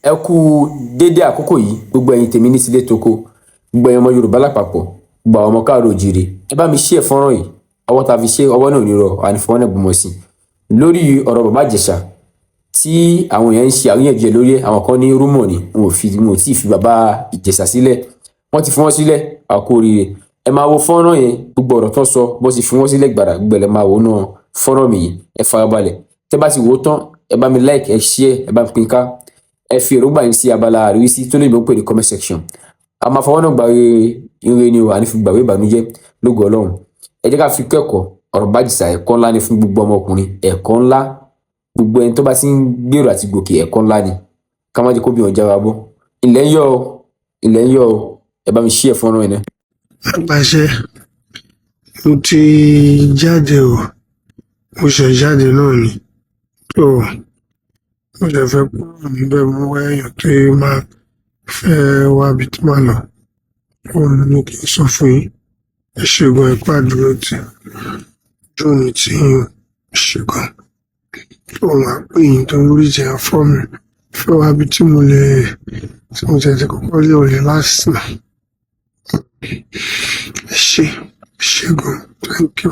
Ẹ kú dédé àkókò yìí gbogbo ẹ̀yin tèmi ní tilé toko, gbogbo ẹ̀yin ọmọ Yorùbá lápapọ̀, gbogbo àwọn ọmọ káàárọ̀ oòjíire. Ẹ bá mi share fọ́nrán yìí, ọwọ́ ta fi ṣe ọwọ́ náà ò ní rọ̀, àní fọwọ́ náà gbọmọ sí. Lórí ọ̀rọ̀ Bàbá Ìjẹ̀ṣà tí àwọn èèyàn ń ṣe àríyànjiyàn lórí ẹ̀, àwọn kan ní rúmọ̀ ni, wọn ò tí ì fi Bàbá Ìjẹ̀ṣà sílẹ̀, wọ́n ti fi wọ́n sílẹ̀, a kú oríire. Ẹ máa wo fọ́nrán yẹn, gbogbo ọ̀rọ̀ tán sọ, bó sì fi wọ́n sílẹ̀ gbàrà, gbogbo ẹ̀ lẹ máa wò náà fọ́nrán mi yìí, ẹ farabalẹ̀. Tẹ́ bá ti wò ó tán, ẹ bá mi like, ẹ share, ẹ bá mi pín ká, ẹ fi èròǹgbà yín sí abala àríwísí tó lè mọ̀ pé ní comment section. A máa fọwọ́ náà gbàwé ire ni o, àní fi gbàwé ìbànújẹ́ lógo Ọlọ́run. Ẹ jẹ́ ká fi kẹ́kọ̀ọ́ ọ̀rọ̀ Bàbá Ìjẹ̀ṣà, ẹ̀kọ́ ńlá ni fún gbogbo ọmọkùnrin, ẹ̀kọ́ ńlá, gbogbo ẹni tó bá ti ń gbèrò àti gòkè, ẹ̀kọ́ ńlá ni. Ká má jẹ́ kó bí wọn já wa bọ́. Ilẹ̀ ń yọ̀ o, ilẹ̀ ń yọ̀ o, ẹ bá mi share fọ́nrán yẹn náà. Àgbàṣe, mo ti jáde o, mo ṣẹ̀ jáde náà ni. So, mo ṣẹ̀ fẹ́ kúrò níbẹ̀, mo wá èèyàn tó máa fẹ́ wá ibi tí màá lọ. Òun ni kí n sọ fún yín. Ẹ ṣé gan, ẹ kú àdúró tì. Ojú òní tí yín o, ẹ ṣé gan. Òun á pè yín tó lórí ìjẹ́ afọ́ mi. Fẹ́ wá ibi tí mo tẹ̀tẹ̀ kọ́kọ́ lé òrè lásìkò. Ẹ ṣé gan. Thank you.